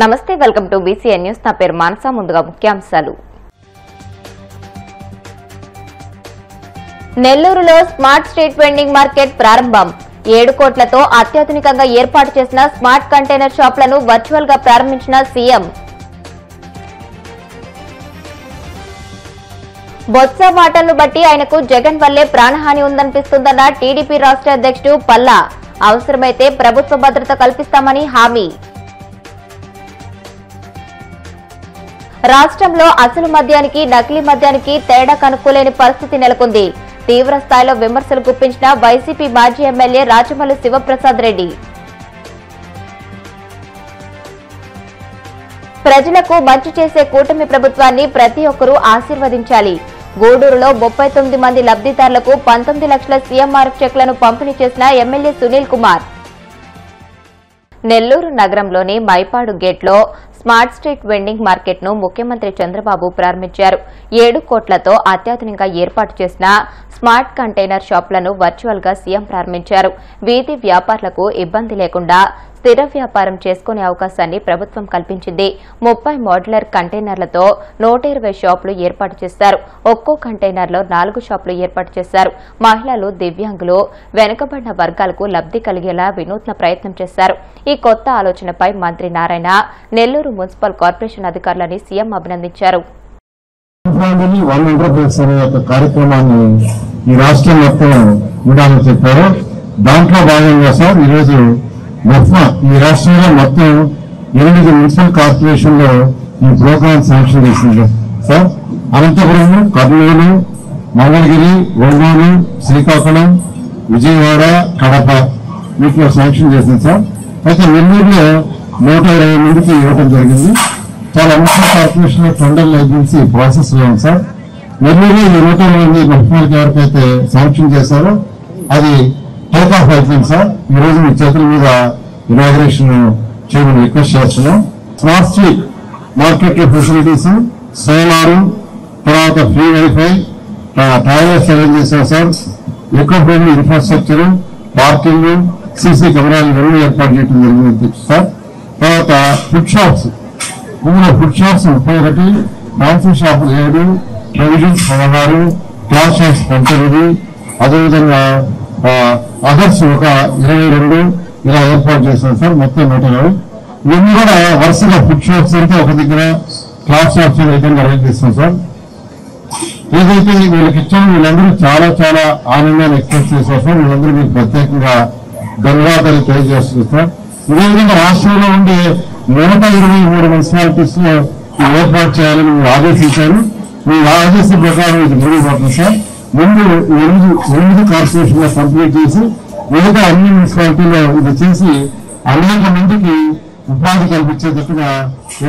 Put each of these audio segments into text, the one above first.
నమస్తే welcome to BCN news. నా పేరు మానస. ముందుగా ముఖ్యాంశాలు. నెల్లూరులో స్మార్ట్ స్ట్రీట్ వెండింగ్ మార్కెట్ ప్రారంభం. 7 కోట్లతో అత్యాధునికంగా ఏర్పాటు చేసిన స్మార్ట్ కంటైనర్ షాపులను వర్చువల్ గా ప్రారంభించిన సీఎం. బొత్స మాటలను బట్టి ఆయనకు జగన్ వల్లే ప్రాణహాని ఉందనిపిస్తుందన్న టీడీపీ రాష్ట్ర అధ్యక్షుడు పల్లా. అవసరమైతే ప్రభుత్వ భద్రత కల్పిస్తామని హామీ. రాష్ట్రంలో అసలు మద్యానికి నకిలీ మద్యానికి తేడా కనుక్కోలేని పరిస్థితి నెలకొంది. తీవ్ర స్థాయిలో విమర్శలు గుప్పించిన వైసీపీ మాజీ ఎమ్మెల్యే రాజమల్లి శివప్రసాద్ రెడ్డి. ప్రజలకు మంచి చేసే కూటమి ప్రభుత్వాన్ని ప్రతి ఒక్కరూ ఆశీర్వదించాలి. గూడూరులో 39 మంది లబ్ధిదారులకు 19 లక్షల సీఎంఆర్ఎఫ్ చెక్లను పంపిణీ చేసిన ఎమ్మెల్యే సునీల్ కుమార్. నెల్లూరు నగరంలోని మైపాడు గేట్లో స్మార్ట్ స్ట్రీట్ వెండింగ్ మార్కెట్ ను ముఖ్యమంత్రి చంద్రబాబు ప్రారంభించారు. 7 కోట్లతో అత్యాధునికంగా ఏర్పాటు చేసిన స్మార్ట్ కంటైనర్ షాపులను వర్చువల్ గా సీఎం ప్రారంభించారు. వీధి వ్యాపారులకు ఇబ్బంది లేకుండా స్థిర వ్యాపారం చేసుకునే అవకాశాన్ని ప్రభుత్వం కల్పించింది. 30 మోడ్యులర్ కంటైనర్లతో 120 షాపులు ఏర్పాటు చేశారు. ఒక్కో కంటైనర్లో 4 షాపులు ఏర్పాటు చేశారు. మహిళలు, దివ్యాంగులు, వెనుకబడిన వర్గాలకు లబ్ది కలిగేలా వినూత్న ప్రయత్నం చేశారు. ఈ కొత్త ఆలోచనపై మంత్రి నారాయణ, నెల్లూరు మున్సిపల్ కార్పొరేషన్ అధికారులని సీఎం అభినందించారు. కార్యక్రమాన్ని ఈ రాష్ట్రం మొత్తం ఉండాలని చెప్పారు. దాంట్లో భాగంగా సార్ ఈరోజు ఈ రాష్ట్రంలో మొత్తం 8 మున్సిపల్ కార్పొరేషన్ లో ఈ ప్రోగ్రాం శాంక్షన్ చేసింది సార్. అనంతపురం, కర్నూలు, మంగళగిరి, ఒంగోలు, శ్రీకాకుళం, విజయవాడ, కడప వీటిలో శాంక్షన్ చేసింది సార్. అయితే నెల్లూరులో 120 మందికి ఇవ్వడం జరిగింది. చాలా మున్సిపల్ కార్పొరేషన్ లో టెండర్లు ఏజెన్సీ ప్రాసెస్ లో ఉంది సార్. నెల్లూరులో ఈ 120 మంది మున్సిపాలిటీ ఎవరికైతే శాంక్షన్ చేశారో అది టేక్ ఆఫ్ అయిపోయింది సార్. ఈ రోజు మీ చేతుల మీద ఇనాగరేషన్ చేయమని రిక్వెస్ట్ చేస్తున్నాం. Smart street market facilities, solar, తర్వాత ఫ్రీ వైఫై, టాయిలెట్స్ అరేంజ్ చేశాం sir. Eco friendly infrastructure, parking, CC కెమెరాలు ఇవన్నీ ఏర్పాటు చేయడం జరిగింది సార్. తర్వాత food shops, food shops 31, fancy షాపులు 7, ప్రొవిజన్స్ 16, క్లాస్ షాప్స్ 19, అదేవిధంగా అదర్స్ ఒక 22 ఇలా ఏర్పాటు చేశాం సార్. మొత్తం 120. ఇవన్నీ కూడా వరుసగా ఫుడ్ షాప్స్ అయితే ఒక దగ్గర, క్లాస్ షాప్స్ విధంగా అరేంజ్ చేస్తాం సార్. ఏదైతే వీళ్ళకి ఇచ్చామో వీళ్ళందరూ చాలా చాలా ఆనందాన్ని ఎక్స్ప్రెస్ చేశారు సార్. వీళ్ళందరూ మీకు ప్రత్యేకంగా ధన్యవాదాలు తెలియజేస్తున్నారు సార్. ఇదేవిధంగా రాష్ట్రంలో ఉండే 123 మున్సిపాలిటీస్ లో ఏర్పాటు చేయాలని మీరు ఆదేశించారు. మీ ఆదేశం ప్రకారం ఇది మెరుగుపడుతుంది సార్. ముందు 8 కార్పొరేషన్ లో కంప్లీట్ చేసి మిగతా అన్ని మున్సిపాలిటీలో ఇది చేసి అనేక మందికి ఉపాధి కల్పించేటట్టుగా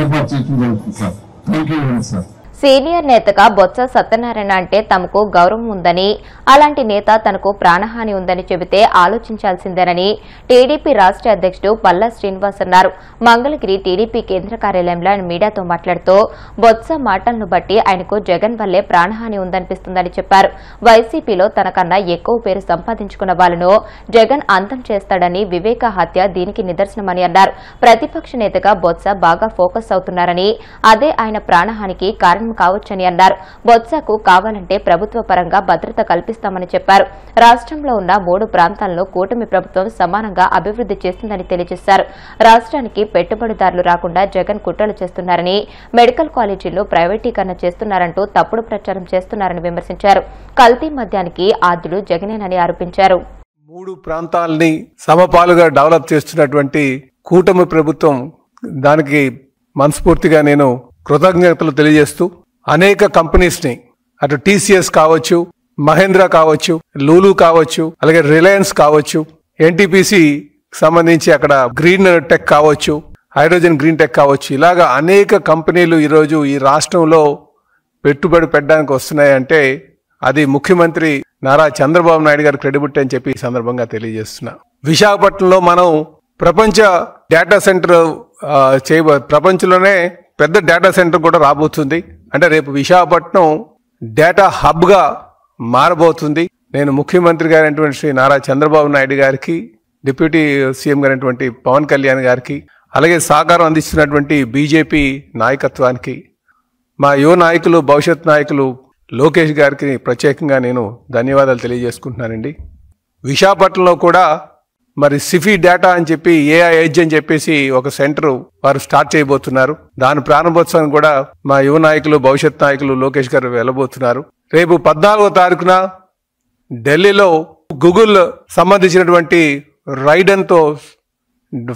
ఏర్పాటు చేయడం జరుగుతుంది sir. Thank you very much sir. Senior నేతగా బొత్స సత్యనారాయణ అంటే తమకు గౌరవం ఉందని, అలాంటి నేత తనకు ప్రాణహాని ఉందని చెబితే ఆలోచించాల్సిందేనని టీడీపీ రాష్ట్ర అధ్యక్షుడు పల్లా శ్రీనివాస్ అన్నారు. మంగళగిరి టీడీపీ కేంద్ర కార్యాలయంలో ఆయన మీడియాతో మాట్లాడుతూ బొత్స మాటలను బట్టి ఆయనకు జగన్ వల్లే ప్రాణహాని ఉందనిపిస్తుందని చెప్పారు. వైసీపీలో తనకన్నా ఎక్కువ పేరు సంపాదించుకున్న వాళ్లను జగన్ అంతం చేస్తాడని, వివేక హత్య దీనికి నిదర్శనమని అన్నారు. ప్రతిపక్ష నేతగా బొత్స బాగా ఫోకస్ అవుతున్నారని, అదే ఆయన ప్రాణహానికి కారణం కావచ్చని అన్నారు. బొత్సకు కావాలంటే ప్రభుత్వ పరంగా భద్రత కల్పిస్తామని చెప్పారు. రాష్ట్రంలో ఉన్న 3 ప్రాంతాలను కూటమి ప్రభుత్వం సమానంగా అభివృద్ది చేస్తుందని తెలియజేశారు. రాష్ట్రానికి పెట్టుబడిదారులు రాకుండా జగన్ కుట్రలు చేస్తున్నారని, మెడికల్ కాలేజీలను ప్రైవేటీకరణ చేస్తున్నారంటూ తప్పుడు ప్రచారం చేస్తున్నారని విమర్శించారు. కల్తీ మద్యానికి ఆద్యులు జగనేనని ఆరోపించారు. 3 ప్రాంతాలని సమపాలుగా డెవలప్ చేస్తున్నటువంటి కూటమి ప్రభుత్వం, దానికి మనస్ఫూర్తిగా నేను కృతజ్ఞతలు తెలియజేస్తూ అనేక కంపెనీస్ ని, అటు టీసీఎస్ కావచ్చు, మహేంద్ర కావచ్చు, లూలు కావచ్చు, అలాగే రిలయన్స్ కావచ్చు, ఎన్టీపీసీ సంబంధించి అక్కడ గ్రీన్ టెక్ కావచ్చు, హైడ్రోజన్ గ్రీన్ టెక్ కావచ్చు, ఇలాగా అనేక కంపెనీలు ఈరోజు ఈ రాష్ట్రంలో పెట్టుబడి పెట్టడానికి వస్తున్నాయంటే అది ముఖ్యమంత్రి నారా చంద్రబాబు నాయుడు గారి క్రెడిబిలిటీ అని చెప్పి ఈ సందర్భంగా తెలియజేస్తున్నా. విశాఖపట్నంలో మనం ప్రపంచ డేటా సెంటర్ ప్రపంచంలోనే పెద్ద డేటా సెంటర్ కూడా రాబోతుంది. అంటే రేపు విశాఖపట్నం డేటా హబ్ గా మారబోతుంది. నేను ముఖ్యమంత్రి గారైనటువంటి శ్రీ నారా చంద్రబాబు నాయుడు గారికి, డిప్యూటీ సీఎం గారైనటువంటి పవన్ కళ్యాణ్ గారికి, అలాగే సహకారం అందిస్తున్నటువంటి బీజేపీ నాయకత్వానికి, మా యువ నాయకులు, భవిష్యత్ నాయకులు లోకేష్ గారికి ప్రత్యేకంగా నేను ధన్యవాదాలు తెలియజేసుకుంటున్నానండి. విశాఖపట్నంలో కూడా మరి సిఫీ డేటా అని చెప్పి ఏఐ ఎడ్జ్ అని చెప్పేసి ఒక సెంటర్ వారు స్టార్ట్ చేయబోతున్నారు. దాని ప్రారంభోత్సవం కూడా మా యువ నాయకులు, భవిష్యత్ నాయకులు లోకేష్ గారు వెళ్ళబోతున్నారు. రేపు 14వ తారీఖున ఢిల్లీలో గూగుల్ సంబంధించినటువంటి రైడన్తో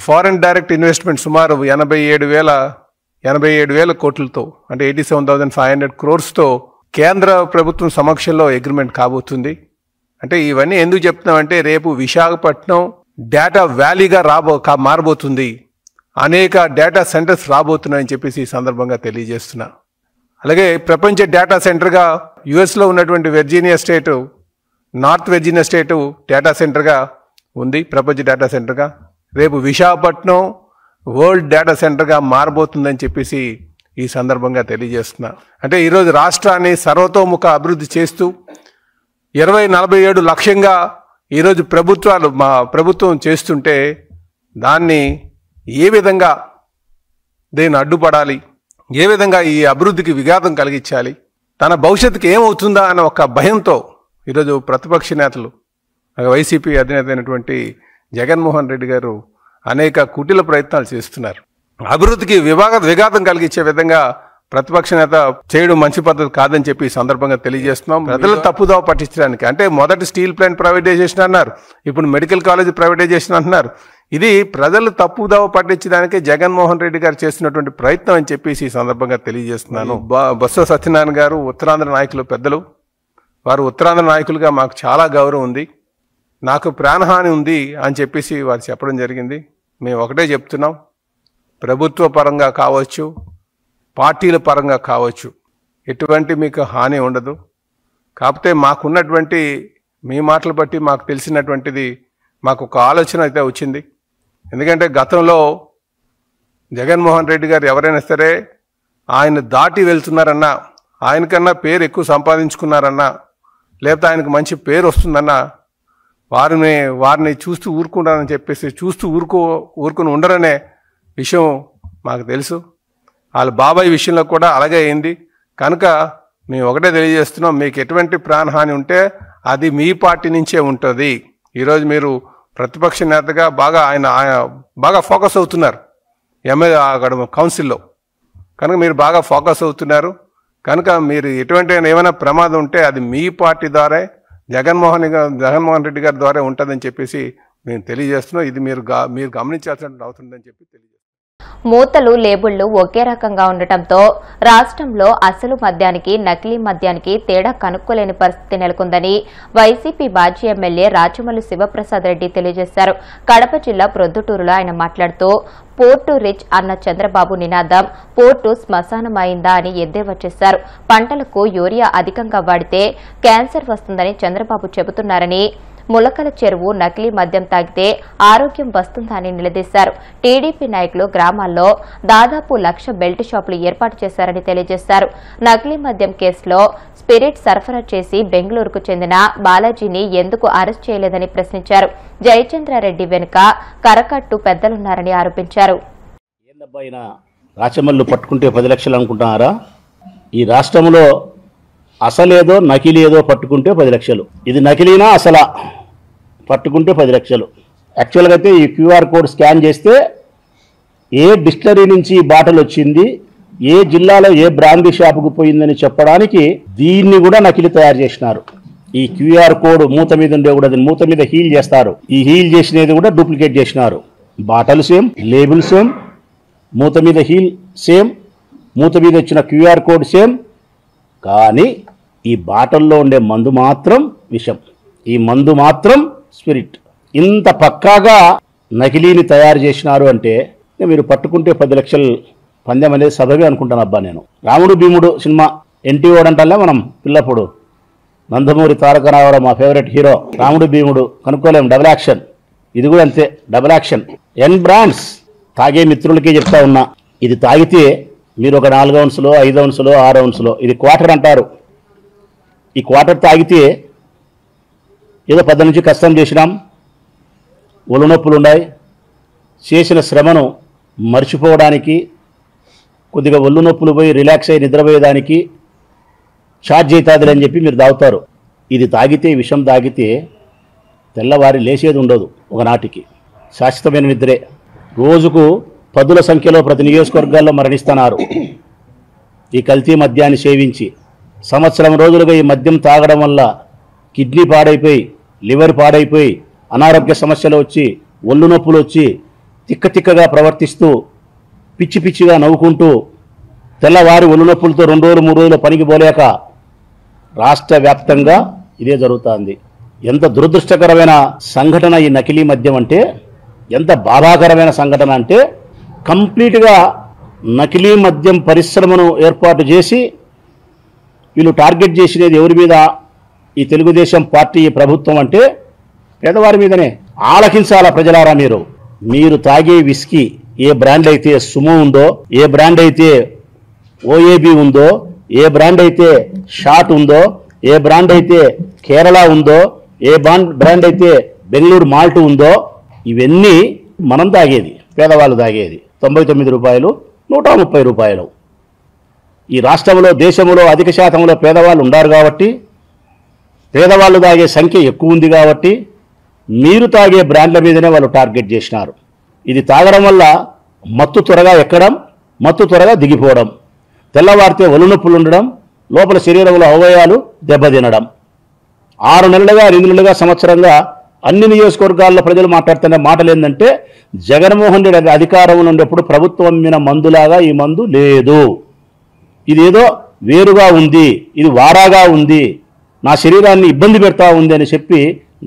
ఫారెన్ డైరెక్ట్ ఇన్వెస్ట్మెంట్ సుమారు 87,000 కోట్లతో, అంటే 87,500 crores కేంద్ర ప్రభుత్వం సమక్షంలో అగ్రిమెంట్ కాబోతుంది. అంటే ఇవన్నీ ఎందుకు చెప్తున్నామంటే రేపు విశాఖపట్నం డేటా వ్యాలీగా మారబోతుంది, అనేక డేటా సెంటర్స్ రాబోతున్నాయని చెప్పేసి ఈ సందర్భంగా తెలియజేస్తున్నా. అలాగే ప్రపంచ డేటా సెంటర్గా యుఎస్లో ఉన్నటువంటి వెర్జీనియా స్టేటు, నార్త్ వెర్జీనియా స్టేటు డేటా సెంటర్గా ఉంది, ప్రపంచ డేటా సెంటర్గా. రేపు విశాఖపట్నం వరల్డ్ డేటా సెంటర్గా మారబోతుందని చెప్పేసి ఈ సందర్భంగా తెలియజేస్తున్నా. అంటే ఈరోజు రాష్ట్రాన్ని సర్వతోముఖ అభివృద్ధి చేస్తూ 2047 లక్ష్యంగా ఈరోజు మా ప్రభుత్వం చేస్తుంటే దాన్ని ఏ విధంగా దీన్ని అడ్డుపడాలి, ఏ విధంగా ఈ అభివృద్ధికి విఘాతం కలిగించాలి, తన భవిష్యత్తుకి ఏమవుతుందా అన్న ఒక భయంతో ఈరోజు ప్రతిపక్ష నేతలు, వైసీపీ అధినేత అయినటువంటి జగన్మోహన్ రెడ్డి గారు అనేక కుటిల ప్రయత్నాలు చేస్తున్నారు. అభివృద్ధికి విఘాతం కలిగించే విధంగా ప్రతిపక్ష నేత చేయడం మంచి పద్ధతి కాదని చెప్పి ఈ సందర్భంగా తెలియజేస్తున్నాం. ప్రజలు తప్పుదోవ పట్టించడానికి, అంటే మొదటి స్టీల్ ప్లాంట్ ప్రైవేటైజేషన్ అన్నారు, ఇప్పుడు మెడికల్ కాలేజ్ ప్రైవేటైజేషన్ అంటున్నారు. ఇది ప్రజలు తప్పుదోవ పట్టించడానికి జగన్మోహన్ రెడ్డి గారు చేస్తున్నటువంటి ప్రయత్నం అని చెప్పేసి ఈ సందర్భంగా తెలియజేస్తున్నాను. బొత్స సత్యనారాయణ గారు ఉత్తరాంధ్ర నాయకులు, పెద్దలు, వారు ఉత్తరాంధ్ర నాయకులుగా మాకు చాలా గౌరవం ఉంది, నాకు ప్రాణహాని ఉంది అని చెప్పేసి వారు చెప్పడం జరిగింది. మేము ఒకటే చెప్తున్నాం, ప్రభుత్వ పరంగా కావచ్చు, పార్టీల పరంగా కావచ్చు, ఎటువంటి మీకు హాని ఉండదు. కాకపోతే మాకున్నటువంటి మీ మాటలు బట్టి మాకు తెలిసినటువంటిది మాకు ఒక ఆలోచన అయితే వచ్చింది. ఎందుకంటే గతంలో జగన్మోహన్ రెడ్డి గారు ఎవరైనా సరే ఆయన దాటి వెళ్తున్నారన్నా, ఆయనకన్నా పేరు ఎక్కువ సంపాదించుకున్నారన్నా, లేకపోతే ఆయనకు మంచి పేరు వస్తుందన్నా వారిని చూస్తూ ఊరుకుంటారని చెప్పేసి చూస్తూ ఊరుకుని ఉండరనే విషయం మాకు తెలుసు. వాళ్ళ బాబాయ్ విషయంలో కూడా అలాగే అయింది. కనుక మేము ఒకటే తెలియజేస్తున్నాం, మీకు ఎటువంటి ప్రాణహాని ఉంటే అది మీ పార్టీ నుంచే ఉంటుంది. ఈరోజు మీరు ప్రతిపక్ష నేతగా ఆయన బాగా ఫోకస్ అవుతున్నారు ఎమ్మెల్యే అక్కడ కౌన్సిల్లో, కనుక మీరు బాగా ఫోకస్ అవుతున్నారు. కనుక మీరు ఎటువంటి ఏమైనా ప్రమాదం ఉంటే అది మీ పార్టీ ద్వారా, జగన్మోహన్ రెడ్డి గారి ద్వారా ఉంటుందని చెప్పేసి మేము తెలియజేస్తున్నాం. ఇది మీరు గమనించాల్సిన అవుతుందని చెప్పి తెలియజేస్తున్నాం. మూతలు, లేబుళ్లు ఒకే రకంగా ఉండటంతో రాష్ట్రంలో అసలు మద్యానికి, నకిలీ మద్యానికి తేడా కనుక్కోలేని పరిస్థితి నెలకొందని వైసీపీ మాజీ ఎమ్మెల్యే రాచమల్లు శివప్రసాద్ రెడ్డి తెలియజేశారు. కడప జిల్లా ప్రొద్దుటూరులో ఆయన మాట్లాడుతూ పోర్టు రిచ్ అన్న చంద్రబాబు నినాదం పోర్టు శ్మశానమైందా అని ఎద్దేవా చేశారు. పంటలకు యూరియా అధికంగా వాడితే క్యాన్సర్ వస్తుందని చంద్రబాబు చెబుతున్నారని, ములకల చెరువు నకిలీ మద్యం తాగితే ఆరోగ్యం వస్తుందని నిలదీశారు. టీడీపీ నాయకులు గ్రామాల్లో దాదాపు 1,00,000 బెల్ట్ షాపులు ఏర్పాటు చేశారని తెలియజేశారు. నకిలీ మద్యం కేసులో స్పిరిట్ సరఫరా చేసి బెంగళూరుకు చెందిన బాలాజీని ఎందుకు అరెస్ట్ చేయలేదని ప్రశ్నించారు. జయచంద్రారెడ్డి వెనుక కరకట్టు పెద్దలున్నారని ఆరోపించారు. రాచమల్లు పట్టుకుంటే 10 లక్షలు అనుకుంటున్నారా? ఈ రాష్ట్రంలో అసలేదో నకిలీదో పట్టుకుంటే 10 లక్షలు. ఇది నకిలీనా అసలా పట్టుకుంటే 10 లక్షలు. యాక్చువల్గా అయితే ఈ క్యూఆర్ కోడ్ స్కాన్ చేస్తే ఏ డిస్టిలరీ నుంచి బాటిల్ వచ్చింది, ఏ జిల్లాలో ఏ బ్రాందీ షాపుకు పోయిందని చెప్పడానికి దీన్ని కూడా నకిలీ తయారు చేసినారు. ఈ క్యూఆర్ కోడ్ మూత మీద ఉండే కూడా మూత మీద హీల్ చేస్తారు. ఈ హీల్ చేసినది కూడా డూప్లికేట్ చేసినారు. బాటల్ సేమ్, లేబుల్ సేమ్, మూత మీద హీల్ సేమ్, మూత మీద వచ్చిన క్యూఆర్ కోడ్ సేమ్. కానీ ఈ బాటల్లో ఉండే మందు మాత్రం విషం, ఈ మందు మాత్రం స్పిరిట్. ఇంత పక్కాగా నకిలీని తయారు చేసినారు అంటే మీరు పట్టుకుంటే 10 లక్షలు పందెం అనేది సబబే అనుకుంటాను. అబ్బా నేను రాముడు భీముడు సినిమా ఎన్టీఓడ్ అంటాలే మనం పిల్లప్పుడు, నందమూరి తారక రామారావు మా ఫేవరెట్ హీరో. రాముడు భీముడు కనుక్కోలేము, డబుల్ యాక్షన్. ఇది కూడా అంతే, డబుల్ యాక్షన్. ఎన్ బ్రాండ్స్ తాగే మిత్రులకే చెప్తా ఉన్నా, ఇది తాగితే మీరు ఒక 4 ounces 5 ounces 6 ounces, ఇది క్వార్టర్ అంటారు. ఈ క్వార్టర్ తాగితే ఏదో 10 నుంచి కష్టం చేసినాం, ఒళ్ళు నొప్పులు ఉన్నాయి, చేసిన శ్రమను మర్చిపోవడానికి, కొద్దిగా ఒళ్ళు నొప్పులు పోయి రిలాక్స్ అయ్యి నిద్రపోయేదానికి ఛార్జ్ అవుతుంది అని చెప్పి మీరు తాగుతారు. ఇది తాగితే, విషం తాగితే తెల్లవారి లేచేది ఉండదు. ఒకనాటికి శాశ్వతమైన నిద్రే. రోజుకు 10ల సంఖ్యలో ప్రతి నియోజకవర్గాల్లో మరణిస్తున్నారు ఈ కల్తీ మద్యాన్ని సేవించి. సంవత్సరం రోజులుగా ఈ మద్యం తాగడం వల్ల కిడ్నీ పాడైపోయి, లివర్ పాడైపోయి, అనారోగ్య సమస్యలు వచ్చి, ఒళ్ళు నొప్పులు వచ్చి, తిక్కగా ప్రవర్తిస్తూ, పిచ్చి పిచ్చిగా నవ్వుకుంటూ, తెల్లవారి ఒళ్ళు నొప్పులతో 2 రోజులు 3 రోజులు పనికి పోలేక రాష్ట్ర వ్యాప్తంగా ఇదే జరుగుతుంది. ఎంత దురదృష్టకరమైన సంఘటన ఈ నకిలీ మద్యం అంటే, ఎంత బాధాకరమైన సంఘటన అంటే, కంప్లీట్గా నకిలీ మద్యం పరిశ్రమను ఏర్పాటు చేసి వీళ్ళు టార్గెట్ చేసినది ఎవరి మీద? ఈ తెలుగుదేశం పార్టీ ప్రభుత్వం అంటే పేదవారి మీదనే. ఆలకించాల ప్రజలారా, మీరు తాగే విస్కీ ఏ బ్రాండ్ అయితే సుమో ఉందో, ఏ బ్రాండ్ అయితే ఓఏబి ఉందో, ఏ బ్రాండ్ అయితే షాట్ ఉందో, ఏ బ్రాండ్ అయితే కేరళ ఉందో, ఏ బ్రాండ్ అయితే బెంగళూరు మాల్ట్ ఉందో, ఇవన్నీ మనం తాగేది, పేదవాళ్ళు తాగేది 99 రూపాయలు, 130 రూపాయలు. ఈ రాష్ట్రంలో, దేశంలో అధిక శాతంలో పేదవాళ్ళు ఉన్నారు కాబట్టి, పేదవాళ్ళు తాగే సంఖ్య ఎక్కువ ఉంది కాబట్టి మీరు తాగే బ్రాండ్ల మీదనే వాళ్ళు టార్గెట్ చేసినారు. ఇది తాగడం వల్ల మత్తు త్వరగా ఎక్కడం, మత్తు త్వరగా దిగిపోవడం, తెల్లవారితే ఒళ్ళు నొప్పులు ఉండడం, లోపల శరీరంలో అవయవాలు దెబ్బతినడం. 6 నెలలుగా, 8 నెలలుగా, సంవత్సరంగా అన్ని నియోజకవర్గాల్లో ప్రజలు మాట్లాడుతున్న మాటలు ఏంటంటే, జగన్మోహన్ రెడ్డి అధికారంలో ఉండేప్పుడు ప్రభుత్వం మీద మందులాగా ఈ మందు లేదు, ఇదేదో వేరుగా ఉంది, ఇది వారాగా ఉంది, నా శరీరాన్ని ఇబ్బంది పెడతా ఉంది అని చెప్పి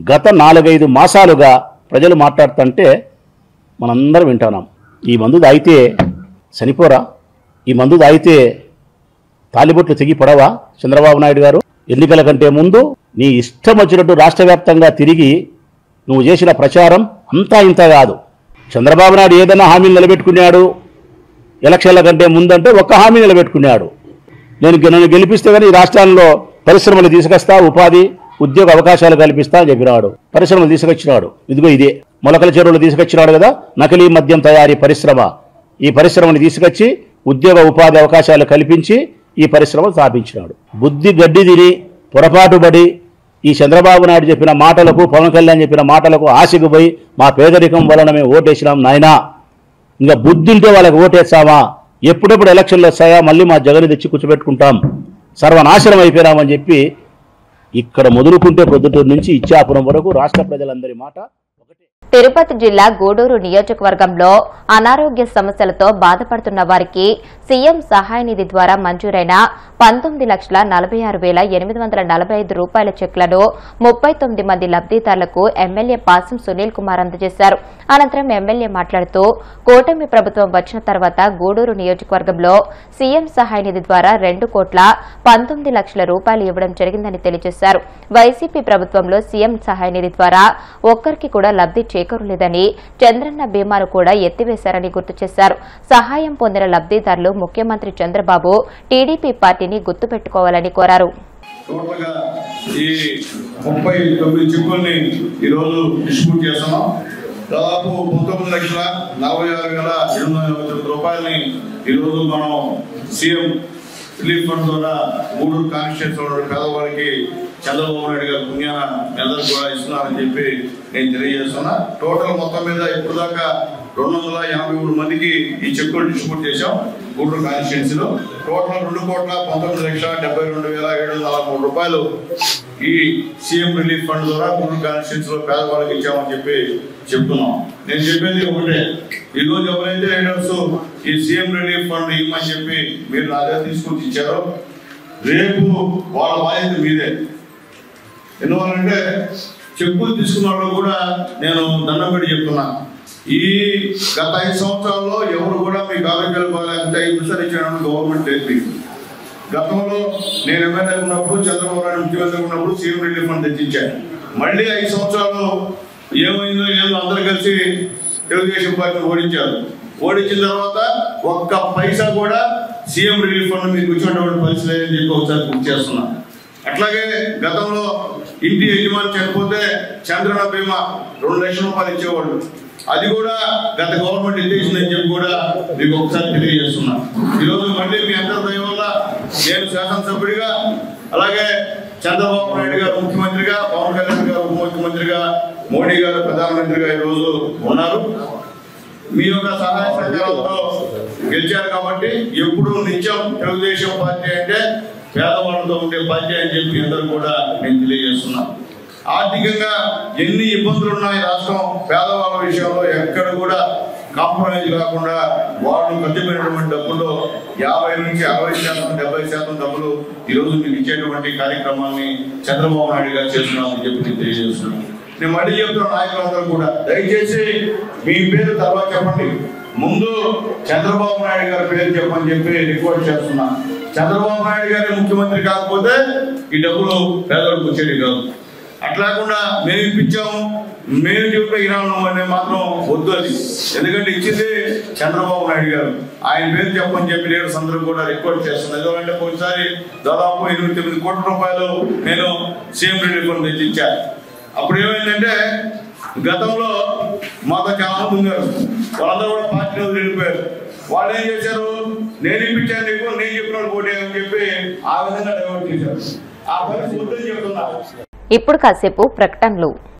గత 4-5 మాసాలుగా ప్రజలు మాట్లాడుతుంటే మనందరం వింటున్నాం. ఈ మందు తాగితే చనిపోరా? ఈ మందు తాగితే తాలిబొట్లు తెగి పడవా? చంద్రబాబు నాయుడు గారు, ఎన్నికల కంటే ముందు నీ ఇష్టం వచ్చినట్టు రాష్ట్ర వ్యాప్తంగా తిరిగి నువ్వు చేసిన ప్రచారం అంతా ఇంత కాదు. చంద్రబాబు నాయుడు ఏదైనా హామీలు నిలబెట్టుకున్నాడు ఎలక్షన్ల కంటే ముందంటే ఒక్క హామీ నిలబెట్టుకున్నాడు. నన్ను గెలిపిస్తే కానీ ఈ రాష్ట్రాల్లో పరిశ్రమలు తీసుకొస్తా, ఉపాధి ఉద్యోగ అవకాశాలు కల్పిస్తా అని చెప్పినాడు. పరిశ్రమలు తీసుకొచ్చినాడు. ఇదిగో ఇదే మొలకల చెరువులు తీసుకొచ్చినాడు కదా, నకిలీ మద్యం తయారీ పరిశ్రమ. ఈ పరిశ్రమని తీసుకొచ్చి ఉద్యోగ ఉపాధి అవకాశాలు కల్పించి ఈ పరిశ్రమలు స్థాపించినాడు. బుద్ధి గడ్డి తిని పొరపాటుబడి ఈ చంద్రబాబు నాయుడు చెప్పిన మాటలకు, పవన్ కళ్యాణ్ చెప్పిన మాటలకు ఆశకు పోయి మా పేదరికం వలన మేము ఓటేసినాం నాయనా, ఇంకా బుద్ధి ఉంటే వాళ్ళకి ఓటేస్తామా, ఎప్పుడెప్పుడు ఎలక్షన్లు వస్తాయా, మళ్ళీ మా జగన్ తెచ్చి కూర్చోబెట్టుకుంటాం, సర్వనాశనం అయిపోయినామని చెప్పి ఇక్కడ మొదలుకుంటే పొద్దుటూరు నుంచి ఇచ్చాపురం వరకు రాష్ట్ర ప్రజలందరి మాట ఒకటే. తిరుపతి జిల్లా గూడూరు నియోజకవర్గంలో అనారోగ్య సమస్యలతో బాధపడుతున్న వారికి సీఎం సహాయ నిధి ద్వారా మంజూరైన 19,46,845 రూపాయల చెక్లను 39 మంది లబ్దిదారులకు ఎమ్మెల్యే పాసం సునీల్ కుమార్ అందజేశారు. అనంతరం ఎమ్మెల్యే మాట్లాడుతూ, కూటమి ప్రభుత్వం వచ్చిన తర్వాత గూడూరు నియోజకవర్గంలో సీఎం సహాయ నిధి ద్వారా 2,19,00,000 రూపాయలు ఇవ్వడం జరిగిందని తెలియజేశారు. వైసీపీ ప్రభుత్వంలో సీఎం సహాయ నిధి ద్వారా ఒక్కరికి కూడా లబ్ది చేకూరలేదని, చంద్రన్న బీమాను కూడా ఎత్తివేశారని గుర్తు చేశారు. సహాయం పొందిన లబ్దిదారులు ముఖ్యమంత్రి చంద్రబాబు, టీడీపీ పార్టీని గుర్తుపెట్టుకోవాలని కోరారు. టోటల్గా ఈ 39 చెక్కుల్ని ఈరోజు డిస్ట్రిబ్యూట్ చేస్తున్నాం. దాదాపు 19,46,850 రూపాయలని ఈరోజు మనం సీఎం రిలీఫ్ ఫండ్ ద్వారా గూడూరు కాన్స్టిట్యూన్సీ పేదవారికి చంద్రబాబు నాయుడు గారు పుణ్యాన అందరూ కూడా ఇస్తున్నారని చెప్పి నేను తెలియజేస్తున్నా. టోటల్ మొత్తం మీద ఇప్పుడు దాకా 283 మందికి ఈ చెక్కులు డిస్ట్రిబ్యూట్ చేశాం గూడూరు కాన్స్టిట్యూన్సీలో. టోటల్ 2,72,743 రూపాయలు ఈ సీఎం రిలీఫ్ ఫండ్ ద్వారా గూడూరు కాన్స్టిట్యూన్సీలో పేదవాళ్ళకి ఇచ్చామని చెప్పి చెప్తున్నాం. నేను చెప్పేది ఒకటే, ఈరోజు ఎవరైతే లీడర్స్ ఈ సీఎం రిలీఫ్ ఫండ్ ఇవ్వమని చెప్పి మీరు నా దగ్గర తీసుకొచ్చి ఇచ్చారో, రేపు వాళ్ళ బాధ్యత మీదే. ఎందువల్లంటే చెక్కులు తీసుకున్న వాళ్ళు కూడా నేను దండం పెట్టి చెప్తున్నా, ఈ గత 5 సంవత్సరాల్లో ఎవరు కూడా మీకు ఆరోగ్యాలు బాగాలేకపోతే 5% ఇచ్చాడని గవర్నమెంట్ లేదు. మీకు గతంలో నేను ఎమ్మెల్యే ఉన్నప్పుడు, చంద్రబాబు నాయుడు ముఖ్యమంత్రి ఉన్నప్పుడు సీఎం రిలీఫ్ ఫండ్ తెచ్చించాను. మళ్ళీ 5 సంవత్సరాలు ఏమైందో ఏదో అందరూ కలిసి తెలుగుదేశం పార్టీని ఓడించారు. ఓడించిన తర్వాత ఒక్క పైసా కూడా సీఎం రిలీఫ్ ఫండ్ మీకు వచ్చినటువంటి పరిస్థితి లేదని చెప్పి ఒకసారి గుర్తు చేస్తున్నా. అట్లాగే గతంలో ఇంటి యజమాని చనిపోతే చంద్రన్న బీమా 2 లక్షల రూపాయలు ఇచ్చేవాళ్ళు. అది కూడా గత గవర్నమెంట్ ఎత్తేసిందని చెప్పి కూడా మీకు ఒకసారి తెలియజేస్తున్నా. ఈరోజు మళ్ళీ మీ అందరి దయ వల్ల నేను శాసనసభ్యుడిగా, అలాగే చంద్రబాబు నాయుడు గారు ముఖ్యమంత్రిగా, పవన్ కళ్యాణ్ గారు ఉప ముఖ్యమంత్రిగా, మోడీ గారు ప్రధానమంత్రిగా ఈరోజు ఉన్నారు. మీ యొక్క సహాయ సహకారాలతో గెలిచారు కాబట్టి ఎప్పుడు నిత్యం తెలుగుదేశం పార్టీ అంటే పేదవాళ్ళతో ఉండే పార్టీ అని చెప్పి అందరూ కూడా నేను తెలియజేస్తున్నాను. ఆర్థికంగా ఎన్ని ఇబ్బందులు ఉన్నాయి రాష్ట్రం, పేదవాళ్ళ విషయంలో ఎక్కడ కూడా కాంప్రమైజ్ కాకుండా వాళ్ళు ఖర్చు పెట్టినటువంటి డబ్బుల్లో 50 నుంచి 60%, 70% డబ్బులు ఈరోజు మీకు ఇచ్చేటువంటి కార్యక్రమాన్ని చంద్రబాబు నాయుడు గారు చేస్తున్నామని చెప్పి నేను తెలియజేస్తున్నాను. నేను మళ్ళీ చెప్తున్న నాయకులందరూ కూడా దయచేసి మీ పేరు తర్వాత చెప్పండి, ముందు చంద్రబాబు నాయుడు గారి పేరు చెప్పని చెప్పి రిక్వెస్ట్ చేస్తున్నా. చంద్రబాబు నాయుడు గారి ముఖ్యమంత్రి కాకపోతే ఈ డబ్బులు పేదలకు వచ్చేది కాదు. అట్లాకుండా మేము ఇప్పించాము, మేము చూపినాము అనే మాత్రం వద్దు అది. ఎందుకంటే ఇచ్చింది చంద్రబాబు నాయుడు గారు, ఆయన పేరు చెప్పని చెప్పి లీడర్స్ అందరూ కూడా రిక్వెస్ట్ చేస్తున్నాను. ఎందుకంటే ఒకసారి దాదాపు 8-9 కోట్ల రూపాయలు నేను సీఎం రిలీఫ్ ఫండ్ తెచ్చి ఇచ్చాను. అప్పుడు ఏమైందంటే గతంలో మాతో చాలా మంది ఉన్నారు, వాళ్ళందరూ కూడా పార్టీ వెళ్ళిపోయారు. వాళ్ళు ఏం చేశారు, నేను ఇప్పించాను నీకు, నేను చెప్పిన వాళ్ళు పోటీ అని చెప్పి ఆ విధంగా డైవర్ట్ చేశారు. ఆ పరిస్థితి వద్దని చెప్తున్నారు. ఇప్పుడు కాసేపు ప్రకటనలు.